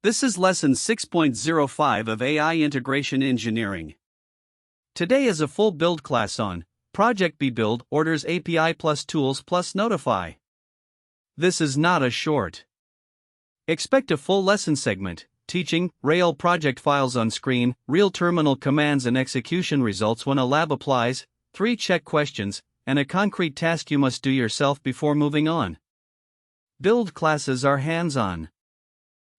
This is lesson 6.05 of AI Integration Engineering. Today is a full build class on Project B Build Orders API plus Tools plus Notify. This is not a short. Expect a full lesson segment, teaching, Rail project files on screen, real terminal commands and execution results when a lab applies, 3 check questions, and a concrete task you must do yourself before moving on. Build classes are hands-on.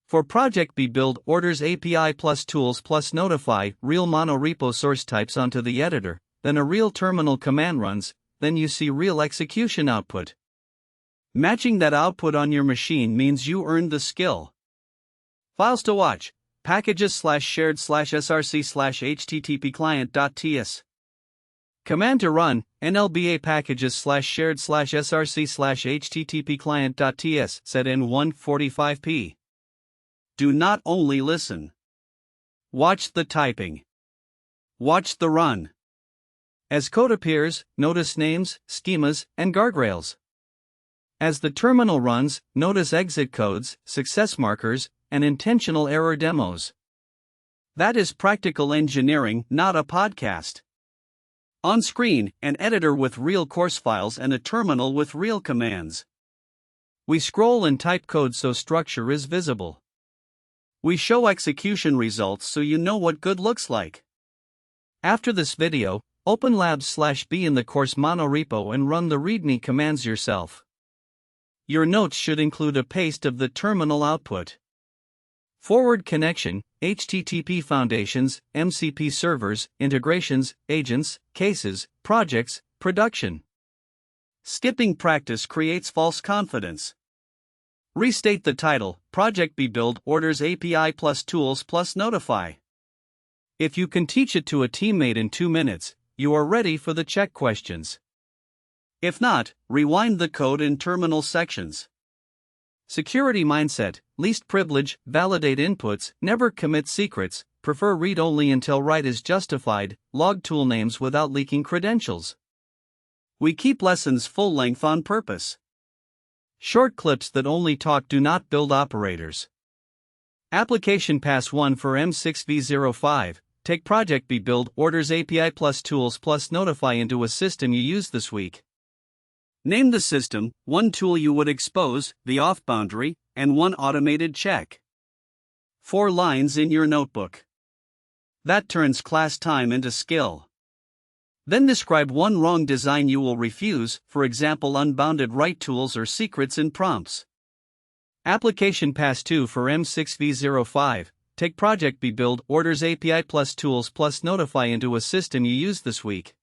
For Project B Build Orders API plus Tools plus Notify, real monorepo source types onto the editor, then a real terminal command runs, then you see real execution output. Matching that output on your machine means you earned the skill. Files to watch, packages/shared/src/http client.ts. Command to run, nlba packages/shared/src/http client.ts, set in 145p. Do not only listen. Watch the typing. Watch the run. As code appears, notice names, schemas, and guardrails. As the terminal runs, notice exit codes, success markers, and intentional error demos. That is practical engineering, not a podcast. On screen, an editor with real course files and a terminal with real commands. We scroll and type code so structure is visible. We show execution results so you know what good looks like. After this video, open labs/b in the course monorepo and run the readme commands yourself. Your notes should include a paste of the terminal output. Forward connection, HTTP foundations, MCP servers, integrations, agents, cases, projects, production. Skipping practice creates false confidence. Restate the title, Project B Build Orders API plus Tools plus Notify. If you can teach it to a teammate in 2 minutes, you are ready for the check questions. If not, rewind the code in terminal sections. Security mindset, least privilege, validate inputs, never commit secrets, prefer read-only until write is justified, log tool names without leaking credentials. We keep lessons full length on purpose. Short clips that only talk do not build operators. Application Pass 1 for M6V05, take Project B Build Orders API plus Tools plus Notify into a system you use this week. Name the system, 1 tool you would expose, the off boundary, and 1 automated check. 4 lines in your notebook. That turns class time into skill. Then describe 1 wrong design you will refuse, for example unbounded write tools or secrets in prompts. Application Pass 2 for M6V05, take Project B Build Orders API plus Tools plus Notify into a system you use this week.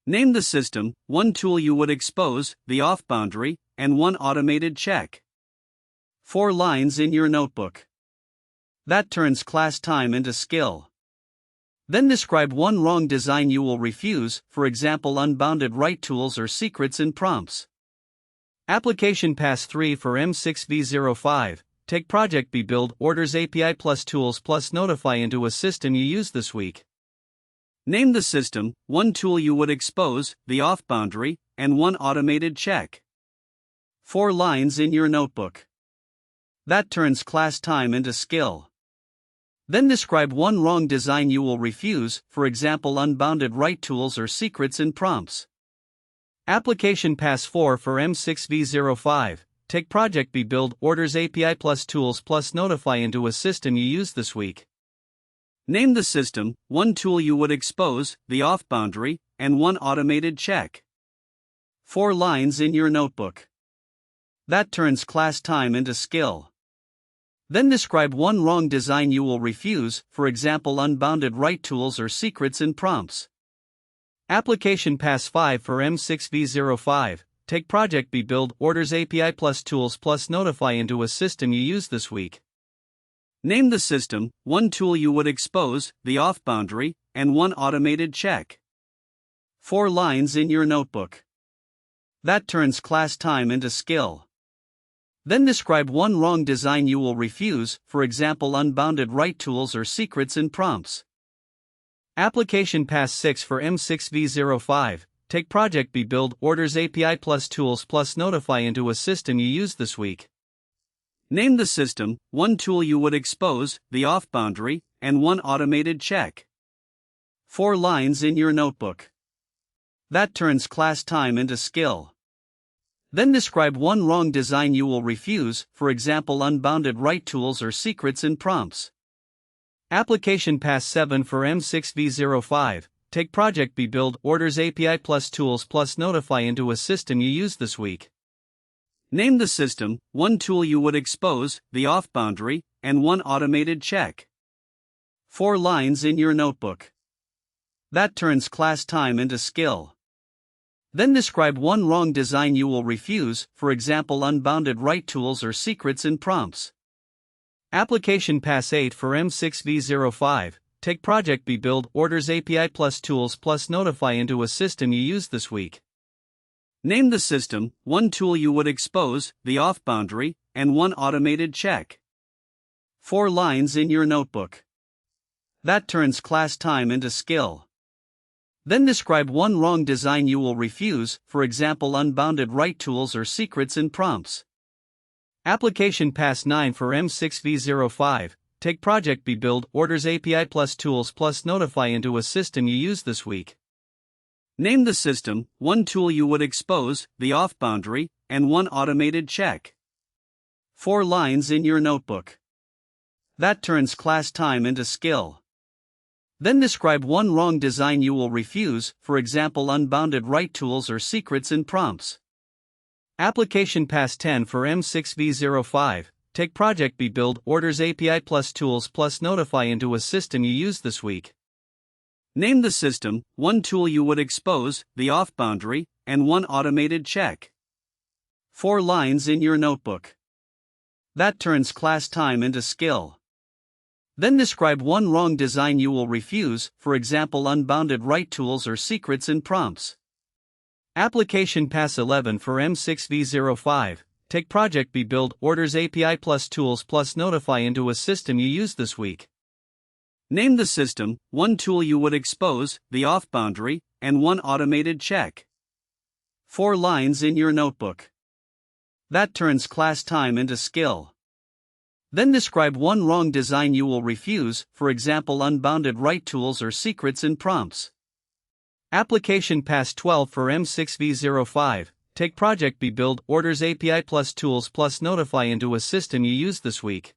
Name the system, 1 tool you would expose, the off boundary, and 1 automated check. 4 lines in your notebook. That turns class time into skill. Then describe 1 wrong design you will refuse, for example unbounded write tools or secrets in prompts. Application Pass 3 for M6V05, take Project B Build Orders API plus Tools plus Notify into a system you use this week. Name the system, 1 tool you would expose, the off boundary, and 1 automated check. 4 lines in your notebook. That turns class time into skill. Then describe 1 wrong design you will refuse, for example unbounded write tools or secrets in prompts. Application Pass 4 for M6V05, take Project B Build Orders API plus Tools plus Notify into a system you use this week. Name the system, 1 tool you would expose, the off boundary, and 1 automated check. 4 lines in your notebook. That turns class time into skill. Then describe 1 wrong design you will refuse, for example unbounded write tools or secrets in prompts. Application Pass 5 for M6V05, take Project B Build Orders API plus Tools plus Notify into a system you use this week. Name the system, 1 tool you would expose, the off boundary, and 1 automated check. 4 lines in your notebook. That turns class time into skill. Then describe 1 wrong design you will refuse, for example unbounded write tools or secrets in prompts. Application Pass 6 for M6V05, take Project B Build Orders API plus Tools plus Notify into a system you use this week. Name the system, one tool you would expose, the off boundary, and one automated check. 4 lines in your notebook. That turns class time into skill. Then describe one wrong design you will refuse, for example unbounded write tools or secrets in prompts. Application Pass 7 for M6V05. Take project B build orders API plus tools plus notify into a system you use this week. Name the system, one tool you would expose, the off boundary, and one automated check. 4 lines in your notebook. That turns class time into skill. Then describe one wrong design you will refuse, for example unbounded write tools or secrets in prompts. Application Pass 8 for M6V05. Take project B build orders API plus tools plus notify into a system you use this week. Name the system, one tool you would expose, the off boundary, and one automated check. 4 lines in your notebook. That turns class time into skill. Then describe one wrong design you will refuse, for example unbounded write tools or secrets in prompts. Application Pass 9 for M6V05. Take project B build orders API plus tools plus notify into a system you use this week. Name the system, one tool you would expose, the off boundary, and one automated check. 4 lines in your notebook. That turns class time into skill. Then describe one wrong design you will refuse, for example unbounded write tools or secrets in prompts. Application Pass 10 for M6V05. Take project B build orders API plus tools plus notify into a system you use this week. Name the system, one tool you would expose, the off boundary, and one automated check. 4 lines in your notebook. That turns class time into skill. Then describe one wrong design you will refuse, for example unbounded write tools or secrets in prompts. Application Pass 11 for M6V05. Take project B build orders API plus tools plus notify into a system you use this week. Name the system, one tool you would expose, the off boundary, and one automated check. 4 lines in your notebook. That turns class time into skill. Then describe one wrong design you will refuse, for example unbounded write tools or secrets in prompts. Application Pass 12 for M6V05. Take project B build orders API plus tools plus notify into a system you use this week.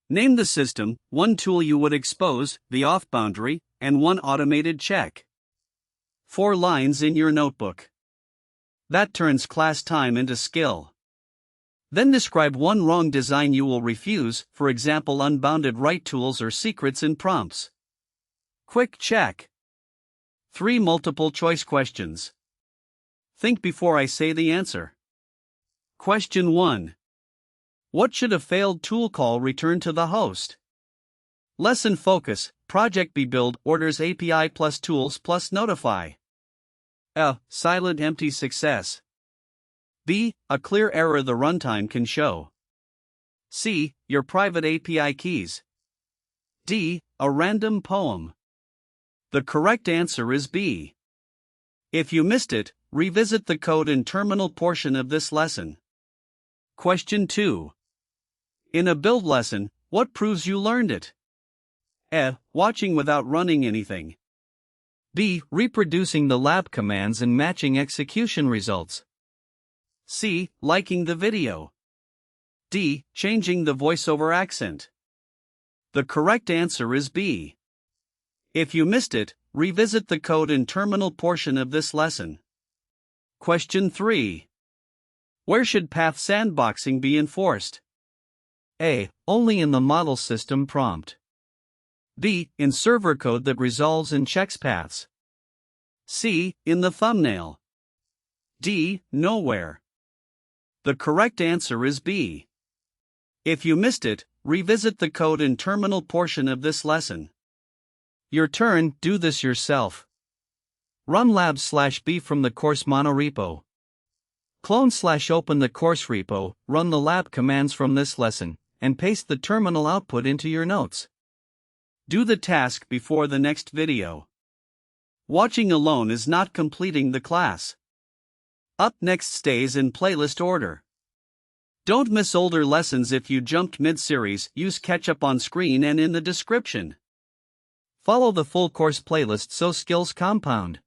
Name the system, one tool you would expose, the off boundary, and one automated check. 4 lines in your notebook. That turns class time into skill. Then describe one wrong design you will refuse, for example unbounded write tools or secrets in prompts. Quick check. 3 multiple choice questions. Think before I say the answer. Question 1. What should a failed tool call return to the host? Lesson focus, project B build orders API plus tools plus notify. A. Silent empty success. B. A clear error the runtime can show. C. Your private API keys. D. A random poem. The correct answer is B. If you missed it, revisit the code and terminal portion of this lesson. Question 2. In a build lesson, what proves you learned it? A. Watching without running anything. B. Reproducing the lab commands and matching execution results. C. Liking the video. D. Changing the voiceover accent. The correct answer is B. If you missed it, revisit the code and terminal portion of this lesson. Question 3. Where should path sandboxing be enforced? A. Only in the model system prompt. B. In server code that resolves and checks paths. C. In the thumbnail. D. Nowhere. The correct answer is B. If you missed it, revisit the code and terminal portion of this lesson. Your turn, do this yourself. Run labs/b from the course monorepo. Clone/open the course repo, run the lab commands from this lesson, and paste the terminal output into your notes. Do the task before the next video. Watching alone is not completing the class. Up next stays in playlist order. Don't miss older lessons if you jumped mid-series. Use catch-up on screen and in the description. Follow the full course playlist so skills compound.